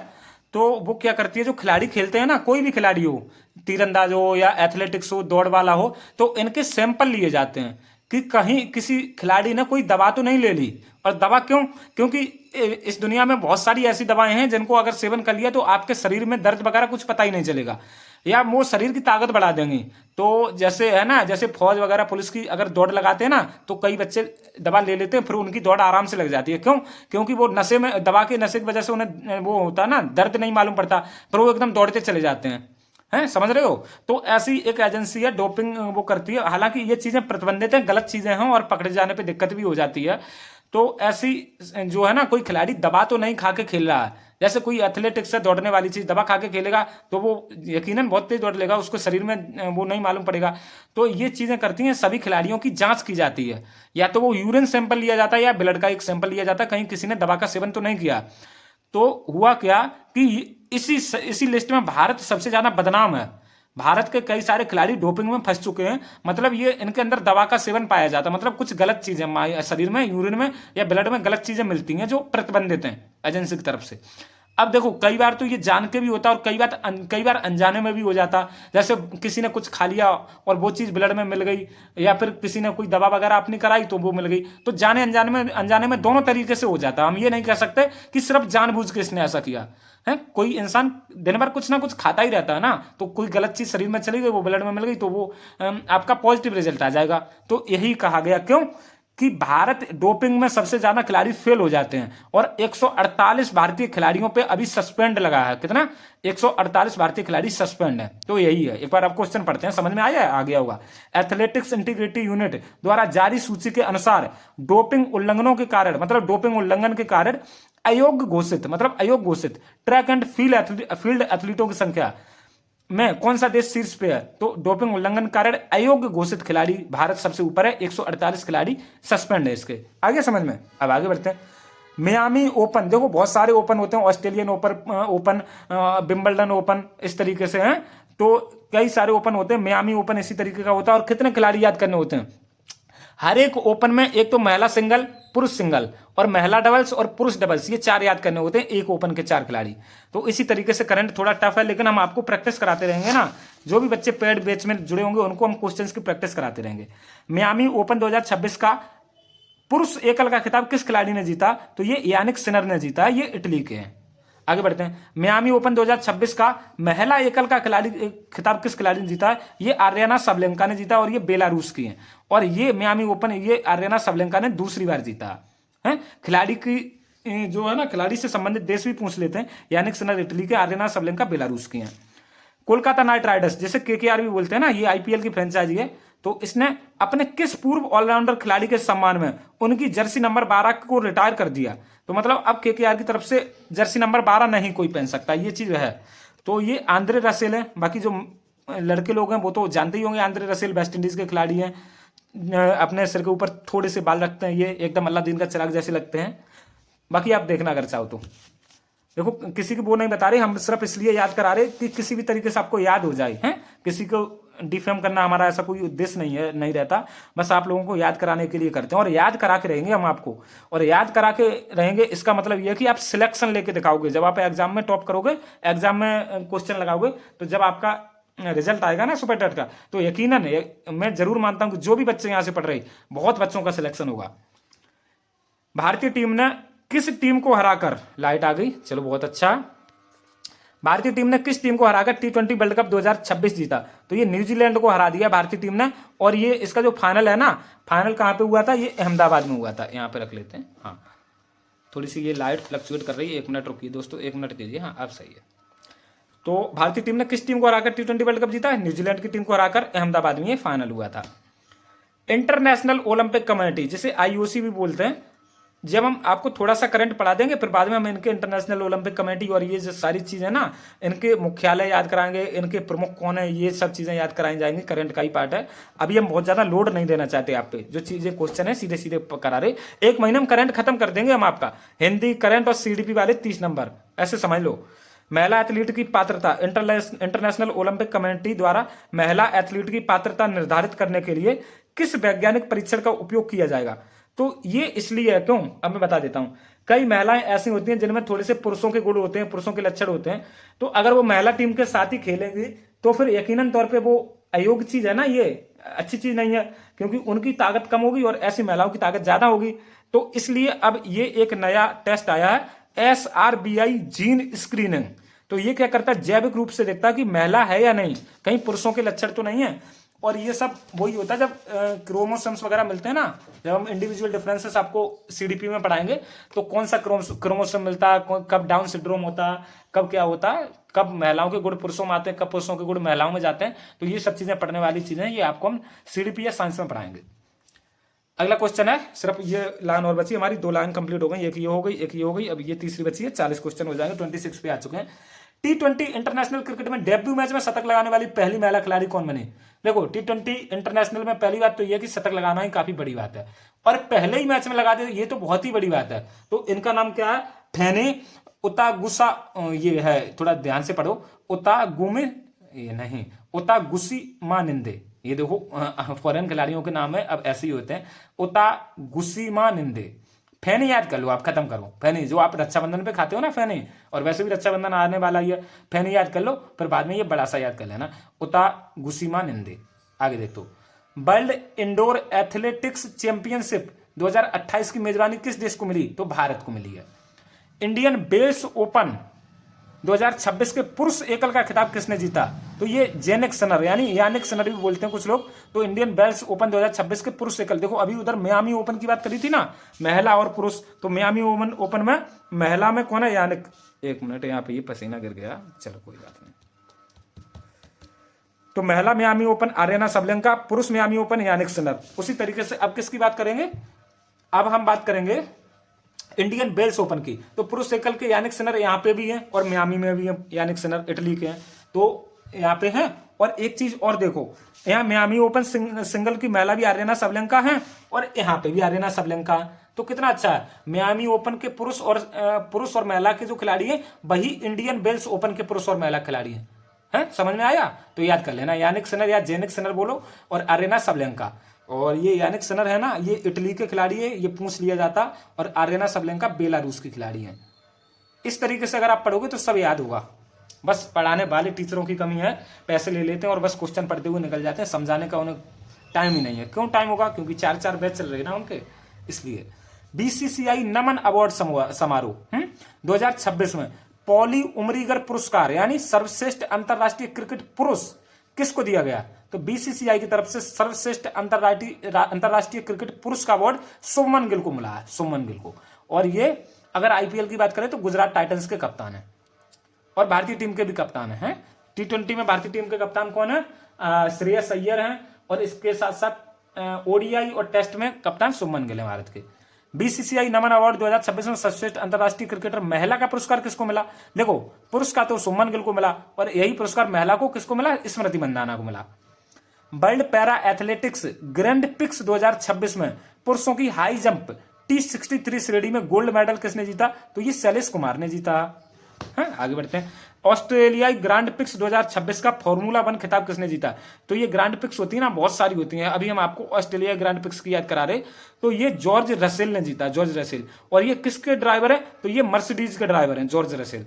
तो वो क्या करती है, जो खिलाड़ी खेलते हैं ना, कोई भी खिलाड़ी हो, तीरंदाज हो या एथलेटिक्स हो, दौड़ वाला हो, तो इनके सैंपल लिए जाते हैं कि कहीं किसी खिलाड़ी ने कोई दवा तो नहीं ले ली। और दवा क्यों, क्योंकि इस दुनिया में बहुत सारी ऐसी दवाएं हैं जिनको अगर सेवन कर लिया तो आपके शरीर में दर्द वगैरह कुछ पता ही नहीं चलेगा, या वो शरीर की ताकत बढ़ा देंगी। तो जैसे है ना, जैसे फौज वगैरह पुलिस की अगर दौड़ लगाते हैं ना, तो कई बच्चे दवा ले लेते हैं, फिर उनकी दौड़ आराम से लग जाती है। क्यों, क्योंकि वो नशे में, दवा के नशे की वजह से उन्हें वो होता है ना, दर्द नहीं मालूम पड़ता, फिर वो एकदम दौड़ते चले जाते हैं, समझ रहे हो। तो ऐसी एक एजेंसी है, डोपिंग वो करती है। हालांकि ये चीजें प्रतिबंधित हैं, गलत चीजें हैं और पकड़े जाने पे दिक्कत भी हो जाती है। तो ऐसी जो है ना, कोई खिलाड़ी दवा तो नहीं खा के खेल रहा है, जैसे कोई एथलेटिक्स से दौड़ने वाली चीज दवा खा के खेलेगा तो वो यकीनन बहुत तेज दौड़ लेगा, उसको शरीर में वो नहीं मालूम पड़ेगा। तो ये चीजें करती हैं, सभी खिलाड़ियों की जांच की जाती है, या तो वो यूरिन सैंपल लिया जाता है या ब्लड का एक सैंपल लिया जाता है, कहीं किसी ने दवा का सेवन तो नहीं किया। तो हुआ क्या कि इसी लिस्ट में भारत सबसे ज्यादा बदनाम है। भारत के कई सारे खिलाड़ी डोपिंग में फंस चुके हैं, मतलब ये इनके अंदर दवा का सेवन पाया जाता है, मतलब कुछ गलत चीजें शरीर में, यूरिन में या ब्लड में गलत चीजें मिलती हैं जो प्रतिबंधित हैं एजेंसी की तरफ से। अब देखो कई बार तो ये जान के भी होता है और कई बार अनजाने में भी हो जाता। जैसे किसी ने कुछ खा लिया और वो चीज ब्लड में मिल गई, या फिर किसी ने कोई दवा वगैरह अपनी कराई तो वो मिल गई। तो जाने अनजाने में दोनों तरीके से हो जाता है। हम ये नहीं कह सकते कि सिर्फ जानबूझ के इसने ऐसा किया है। कोई इंसान दिन भर कुछ ना कुछ खाता ही रहता है ना, तो कोई गलत चीज शरीर में चली गई, वो ब्लड में मिल गई, तो वो आपका पॉजिटिव रिजल्ट आ जाएगा। तो यही कहा गया, क्यों कि भारत डोपिंग में सबसे ज्यादा खिलाड़ी फेल हो जाते हैं, और 148 भारतीय खिलाड़ियों पे अभी सस्पेंड लगा है। कितना, 148 भारतीय खिलाड़ी सस्पेंड है। तो यही है, एक बार आप क्वेश्चन पढ़ते हैं, समझ में आया, आ गया होगा। एथलेटिक्स इंटीग्रिटी यूनिट द्वारा जारी सूची के अनुसार डोपिंग उल्लंघनों के कारण, मतलब डोपिंग उल्लंघन के कारण अयोग्य घोषित ट्रैक एंड फील्ड एथलीटों की संख्या में कौन सा देश शीर्ष पे है। तो डोपिंग उल्लंघन कारण अयोग्य घोषित खिलाड़ी भारत सबसे ऊपर है, 148 खिलाड़ी सस्पेंड है इसके। आगे समझ में, अब आगे बढ़ते हैं। मियामी ओपन, देखो बहुत सारे ओपन होते हैं, ऑस्ट्रेलियन ओपन, विंबलडन ओपन, इस तरीके से हैं। तो कई सारे ओपन होते हैं, मियामी ओपन इसी तरीके का होता है। और कितने खिलाड़ी याद करने होते हैं हर एक ओपन में, एक तो महिला सिंगल, पुरुष सिंगल और महिला डबल्स और पुरुष डबल्स, ये 4 याद करने होते हैं एक ओपन के 4 खिलाड़ी। तो इसी तरीके से करंट थोड़ा टफ है, लेकिन हम आपको प्रैक्टिस कराते रहेंगे ना, जो भी बच्चे पेड बैच में जुड़े होंगे उनको हम क्वेश्चंस की प्रैक्टिस कराते रहेंगे। मियामी ओपन 2026 का पुरुष एकल का खिताब किस खिलाड़ी ने जीता, तो ये यानिक सिनर ने जीता, ये इटली के हैं। आगे बढ़ते हैं। मियामी ओपन 2026 का महिला एकल का खिताब किस खिलाड़ी ने जीता, ये आर्याना सबलेंका ने जीता, और ये बेलारूस की हैं। और ये मियामी ओपन, ये आर्याना सबलेंका ने दूसरी बार जीता है। खिलाड़ी की जो है ना, खिलाड़ी से संबंधित देश भी पूछ लेते हैं। यानिक सिनर इटली के, आर्याना सबलेंका बेलारूस की हैं। कोलकाता नाइट राइडर्स, जैसे केकेआर भी बोलते हैं ना, ये आईपीएल की फ्रेंचाइजी है। तो इसने अपने किस पूर्व ऑलराउंडर खिलाड़ी के सम्मान में उनकी जर्सी नंबर 12 को रिटायर कर दिया। तो मतलब अब केकेआर की तरफ से जर्सी नंबर 12 नहीं कोई पहन सकता, ये चीज है। तो ये आंद्रे रसेल है। बाकी जो लड़के लोग हैं वो तो जानते ही होंगे, आंद्रे रसेल वेस्ट इंडीज के खिलाड़ी हैं, अपने सिर के ऊपर थोड़े से बाल रखते हैं, ये एकदम अल्लादीन का चिराग जैसे लगते हैं। बाकी आप देखना अगर चाहो तो। देखो किसी को वो नहीं बता रहे, हम सिर्फ इसलिए याद करा रहे कि किसी भी तरीके से आपको याद हो जाए। हैं, किसी को डिफेम करना हमारा ऐसा कोई उद्देश्य नहीं रहता, बस आप लोगों को याद कराने के लिए करते हैं। और याद करा के रहेंगे हम आपको, और याद करा के रहेंगे, इसका मतलब यह है कि आप सिलेक्शन लेके दिखाओगे। जब आप एग्जाम में टॉप करोगे, एग्जाम में क्वेश्चन लगाओगे, तो जब आपका रिजल्ट आएगा ना सुपर टेट का, तो यकीनन मैं जरूर मानता हूं कि जो भी बच्चे यहां से पढ़ रहे, बहुत बच्चों का सिलेक्शन होगा। भारतीय टीम ने किस टीम को हराकर, लाइट आ गई, चलो बहुत अच्छा। भारतीय टीम ने किस टीम को हराकर T20 वर्ल्ड कप 2026 जीता, तो ये न्यूजीलैंड को हरा दिया भारतीय टीम ने। और ये इसका जो फाइनल है ना, फाइनल कहां पे हुआ था, ये अहमदाबाद में हुआ था। यहां पे रख लेते हैं, हाँ, थोड़ी सी ये लाइट फ्लक्चुएट कर रही है, 1 मिनट रुकिए दोस्तों, 1 मिनट कीजिए। हाँ अब सही है। तो भारतीय टीम ने किस टीम को हराकर T20 वर्ल्ड कप जीता है? न्यूजीलैंड की टीम को हराकर अहमदाबाद में ये फाइनल हुआ था। इंटरनेशनल ओलंपिक कमेटी, जिसे IOC भी बोलते हैं, जब हम आपको थोड़ा सा करंट पढ़ा देंगे, फिर बाद में हम इनके इंटरनेशनल ओलंपिक कमेटी और ये जो सारी चीजें ना, इनके मुख्यालय याद कराएंगे, इनके प्रमुख कौन है, ये सब चीजें याद कराई जाएंगी, करंट का ही पार्ट है। अभी हम बहुत ज्यादा लोड नहीं देना चाहते आप पे, जो चीजें क्वेश्चन है सीधे सीधे करा रहे। 1 महीने में करंट खत्म कर देंगे हम आपका, हिंदी करंट और CDP वाले 30 नंबर, ऐसे समझ लो। महिला एथलीट की पात्रता, इंटरनेशनल ओलंपिक कमेटी द्वारा महिला एथलीट की पात्रता निर्धारित करने के लिए किस वैज्ञानिक परीक्षण का उपयोग किया जाएगा? तो ये इसलिए है, क्यों, अब मैं बता देता हूं। कई महिलाएं ऐसी होती हैं जिनमें थोड़े से पुरुषों के गुण होते हैं, पुरुषों के लक्षण होते हैं, तो अगर वो महिला टीम के साथ ही खेलेंगी तो फिर यकीनन तौर पे वो अयोग्य चीज है ना, ये अच्छी चीज नहीं है, क्योंकि उनकी ताकत कम होगी और ऐसी महिलाओं की ताकत ज्यादा होगी। तो इसलिए अब ये एक नया टेस्ट आया है, SRBI जीन स्क्रीनिंग। तो ये क्या करता है, जैविक रूप से देखता है कि महिला है या नहीं, कहीं पुरुषों के लक्षण तो नहीं है। और ये सब वही होता है जब क्रोमोसोम्स वगैरह मिलते हैं ना, जब हम इंडिविजुअल डिफरेंसेस आपको CDP में पढ़ाएंगे, तो कौन सा क्रोमोसोम मिलता है, कब डाउन सिंड्रोम होता है, कब क्या होता है, कब महिलाओं के गुण पुरुषों में आते हैं, कब पुरुषों के गुण महिलाओं में जाते हैं, तो ये सब चीजें पढ़ने वाली चीजें, ये आपको हम CDP या साइंस में पढ़ाएंगे। अगला क्वेश्चन है, सिर्फ ये लाइन और बची हमारी, 2 लाइन कंप्लीट हो गई, एक ये हो गई, एक ये हो गई, अब ये तीसरी बची है, 40 क्वेश्चन हो जाएंगे, 26 पे आ चुके हैं। T20 इंटरनेशनल क्रिकेट में डेब्यू मैच में शतक लगाने वाली पहली महिला खिलाड़ी कौन बनी? देखो T20 इंटरनेशनल में पहली बात तो यह कि शतक लगाना ही काफी बड़ी बात है, और पहले ही मैच में लगा दे ये तो बहुत ही बड़ी बात है। तो इनका नाम क्या है? फेनी उतागुसा, ये है, थोड़ा ध्यान से पढ़ो, उतागुमे, ये नहीं, उतागुसीमानिंदे। ये देखो फॉरेन खिलाड़ियों के नाम है, अब ऐसे ही होते हैं, उतागुसीमानिंदे। फेनी याद कर लो, आप खत्म करो, फेनी जो आप रक्षाबंधन पे खाते हो ना फेनी, और वैसे भी रक्षाबंधन आने वाला ही है, फेनी याद कर लो, फिर बाद में ये बड़ा सा याद कर लेना, उतागुसीमानिंदे। आगे देखो, वर्ल्ड इंडोर एथलेटिक्स चैंपियनशिप 2028 की मेजबानी किस देश को मिली? तो भारत को मिली है। इंडियन वेल्स ओपन 2026 के पुरुष एकल का खिताब किसने जीता? तो ये जेनिक सिनर, यानी यानिक सिनर भी बोलते हैं कुछ लोग। तो इंडियन वेल्स ओपन 2026 के पुरुष एकल, देखो अभी उधर मियामी ओपन की बात करी थी ना, महिला और पुरुष, तो मियामी ओपन में महिला में कौन है? यानिक, 1 मिनट, यहाँ पे ये पसीना गिर गया, चलो कोई बात नहीं। तो महिला मियामी ओपन आर्यना सबलेंका, पुरुष मियामी ओपन यानिक सिनर। उसी तरीके से अब किसकी बात करेंगे? अब हम बात करेंगे इंडियन वेल्स ओपन की। तो पुरुष एकल के यानिक सिनर यहाँ पे भी हैं और मियामी में भी है, यानिक सिनर इटली के हैं, तो यहाँ पे हैं। और एक चीज और देखो, यहाँ मियामी ओपन सिंगल की महिला भी आर्यना सबलेंका है और यहाँ पे भी आर्यना सबलेंका है। तो कितना अच्छा है, मियामी ओपन के पुरुष और महिला के जो खिलाड़ी हैं वही इंडियन वेल्स ओपन के पुरुष और महिला खिलाड़ी हैं। समझ में आया? तो याद कर लेना, यानिक सिनर या जेनिक सिनर बोलो, और आर्यना सबलेंका। और ये यानिक सिनर है ना, ये इटली के खिलाड़ी है, ये पूछ लिया जाता, और आर्यना सबलेंका बेलारूस की खिलाड़ी है। इस तरीके से अगर आप पढ़ोगे तो सब याद होगा। बस पढ़ाने वाले टीचरों की कमी है, पैसे ले लेते हैं और बस क्वेश्चन पढ़ते हुए निकल जाते हैं, समझाने का उन्हें टाइम ही नहीं है। क्यों टाइम होगा? क्योंकि 4 बैच चल रहे हैं ना उनके, इसलिए। BCCI नमन अवार्ड समारोह 2026 में पॉली उमरीगर पुरस्कार यानी सर्वश्रेष्ठ अंतरराष्ट्रीय क्रिकेट पुरुष किसको दिया गया? तो BCCI की तरफ से सर्वश्रेष्ठ अंतरराष्ट्रीय क्रिकेट पुरुष का अवार्ड शुभमन गिल को मिला है, शुभमन गिल को। और ये अगर IPL की बात करें तो गुजरात टाइटंस के कप्तान है और भारतीय टीम के भी कप्तान है। T20 में भारतीय टीम के कप्तान कौन है? श्रेयस अय्यर हैं, और इसके साथ साथ ODI और टेस्ट में कप्तान शुभमन गिल है भारत के। BCCI नमन अवार्ड 2026 में सर्वश्रेष्ठ अंतरराष्ट्रीय क्रिकेटर महिला का पुरस्कार किसको मिला? देखो पुरुष का तो शुभमन गिल को मिला, और यही पुरस्कार महिला को किसको मिला? स्मृति मंदाना को मिला। World para athletics grand pics 2026 में पुरुषों की हाई जंप T63 श्रेणी में गोल्ड मेडल किसने जीता? तो ये शैलेश कुमार ने जीता। आगे बढ़ते हैं। ऑस्ट्रेलियाई ग्रांड पिक्स 2026 का फॉर्मूला 1 खिताब किसने जीता? तो ये ग्रांड पिक्स होती है ना, बहुत सारी होती हैं, अभी हम आपको ऑस्ट्रेलिया ग्रांड पिक्स की याद करा रहे। तो ये जॉर्ज रसेल ने जीता, जॉर्ज रसेल। और ये किसके ड्राइवर है? तो ये मर्सिडीज के ड्राइवर हैं, जॉर्ज रसेल।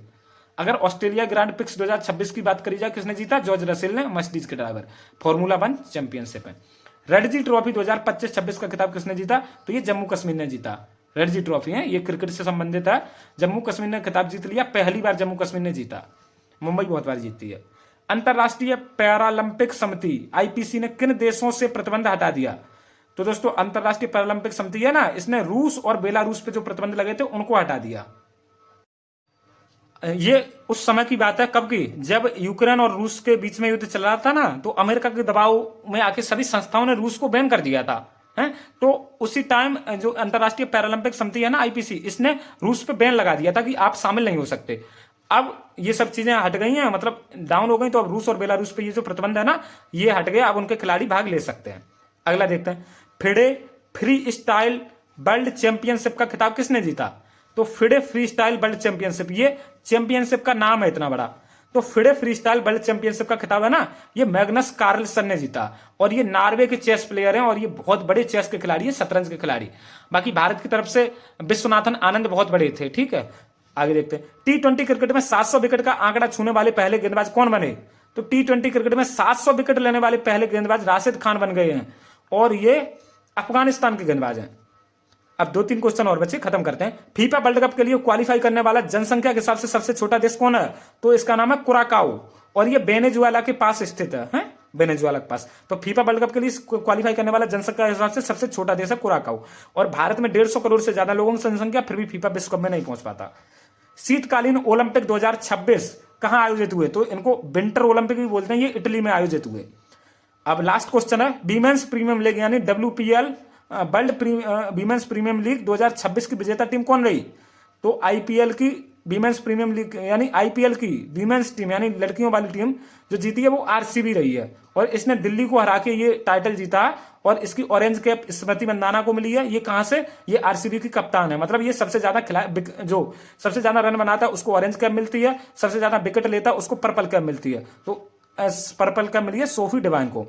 अगर ऑस्ट्रेलिया ग्रांड पिक्स 2026 की बात करी जाए, किसने जीता? जॉर्ज रसेल ने, मर्सिडीज के ड्राइवर। फॉर्मूला 1 चैंपियनशिप है। रणजी ट्रॉफी 2025-26 का खिताब किसने जीता? तो ये जम्मू कश्मीर ने जीता। रणजी ट्रॉफी है, ये क्रिकेट से संबंधित है। जम्मू कश्मीर ने खिताब जीत लिया, पहली बार जम्मू कश्मीर ने जीता। मुंबई बहुत बार जीतती है। अंतरराष्ट्रीय पैरालंपिक समिति IPC ने किन देशों से प्रतिबंध हटा दिया? तो दोस्तों अंतरराष्ट्रीय पैरालंपिक समिति है ना, इसने रूस और बेलारूस पे जो प्रतिबंध लगे थे उनको हटा दिया। ये उस समय की बात है, कब की, जब यूक्रेन और रूस के बीच में युद्ध चल रहा था ना, तो अमेरिका के दबाव में आके सभी संस्थाओं ने रूस को बैन कर दिया था, है। तो उसी टाइम जो अंतरराष्ट्रीय पैरालंपिक समिति है ना, आईपीसी, इसने रूस पे बैन लगा दिया था कि आप शामिल नहीं हो सकते। अब ये सब चीजें हट गई हैं, मतलब डाउन हो गई, तो अब रूस और बेलारूस पे ये जो प्रतिबंध है ना, ये हट गया। अब उनके खिलाड़ी भाग ले सकते हैं। अगला देखते हैं, FIDE free style world championship का खिताब किसने जीता? तो FIDE free style world championship, ये चैंपियनशिप का नाम है इतना बड़ा। तो FIDE free style world championship का खिताब है ना, ये मैग्नस कार्लसन ने जीता, और ये नॉर्वे के चेस प्लेयर हैं, और ये बहुत बड़े चेस के खिलाड़ी हैं, शतरंज के खिलाड़ी। बाकी भारत की तरफ से विश्वनाथन आनंद बहुत बड़े थे, ठीक है। आगे देखते हैं, T20 क्रिकेट में 700 विकेट का आंकड़ा छूने वाले पहले गेंदबाज कौन बने? तो T20 क्रिकेट में 700 विकेट लेने वाले पहले गेंदबाज राशिद खान बन गए हैं, और ये अफगानिस्तान के गेंदबाज हैं। अब 2-3 क्वेश्चन और बच्चे, खत्म करते हैं। फीफा वर्ल्ड कप के लिए क्वालिफाई करने वाला जनसंख्या के हिसाब से सबसे छोटा देश कौन है? तो इसका नाम है कुराकाओ, और ये वेनेजुएला के पास स्थित है, वेनेजुएला के पास। तो फीफा वर्ल्ड कप के लिए क्वालिफाई करने वाला जनसंख्या के हिसाब से सबसे छोटा देश है कुराकाओ। और भारत में 150 करोड़ से ज्यादा लोगों की जनसंख्या, फिर भी फीफा विश्व कप में नहीं पहुंच पाता। शीतकालीन ओलंपिक 2026 कहां आयोजित हुए? तो इनको विंटर ओलंपिक भी बोलते हैं, ये इटली में आयोजित हुए। अब लास्ट क्वेश्चन है, वीमेंस प्रीमियम लीग यानी WPL world women's premium league 2026 की विजेता टीम कौन रही? तो आईपीएल की वीमेंस प्रीमियम लीग यानी आईपीएल की वीमेंस टीम यानी लड़कियों वाली टीम जो जीती है वो आरसीबी रही है, और इसने दिल्ली को हरा के ये टाइटल जीता, और इसकी ऑरेंज कैप स्मृति मंदाना को मिली है। ये कहां से? ये आरसीबी की कप्तान है, मतलब ये सबसे ज्यादा जो सबसे ज्यादा रन बनाता है उसको ऑरेंज कैप मिलती है, सबसे ज्यादा विकेट लेता है उसको पर्पल कैप मिलती है। तो पर्पल कैप मिली है सोफी डिवाइन को।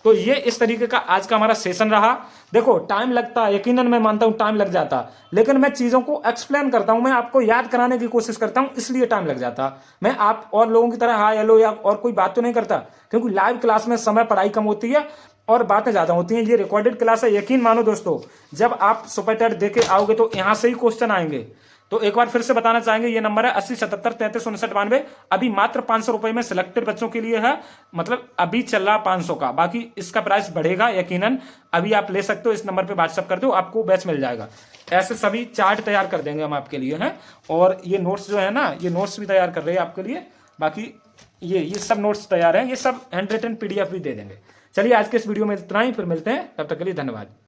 तो ये इस तरीके का आज का हमारा सेशन रहा। देखो टाइम लगता है, यकीनन मैं मानता हूं टाइम लग जाता, लेकिन मैं चीजों को एक्सप्लेन करता हूं, मैं आपको याद कराने की कोशिश करता हूं, इसलिए टाइम लग जाता। मैं आप और लोगों की तरह हाय हेलो या और कोई बात तो नहीं करता, क्योंकि लाइव क्लास में समय पढ़ाई कम होती है और बातें ज्यादा होती हैं। ये रिकॉर्डेड क्लास है, यकीन मानो दोस्तों, जब आप सुपर टेट देके आओगे तो यहां से ही क्वेश्चन आएंगे। तो एक बार फिर से बताना चाहेंगे, ये नंबर है 8077335992। अभी मात्र 500 रुपए में सिलेक्टेड बच्चों के लिए है, मतलब अभी चल रहा 500 का, बाकी इसका प्राइस बढ़ेगा यकीनन। अभी आप ले सकते हो, इस नंबर पे व्हाट्सअप कर दो, आपको बैच मिल जाएगा। ऐसे सभी चार्ट तैयार कर देंगे हम आपके लिए, हैं। और ये नोट्स जो है ना, ये नोट्स भी तैयार कर रहे हैं आपके लिए। बाकी ये सब नोट्स तैयार हैं, ये सब हैंड रिटन PDF भी दे देंगे। चलिए आज के इस वीडियो में इतना ही, फिर मिलते हैं, तब तक के लिए धन्यवाद।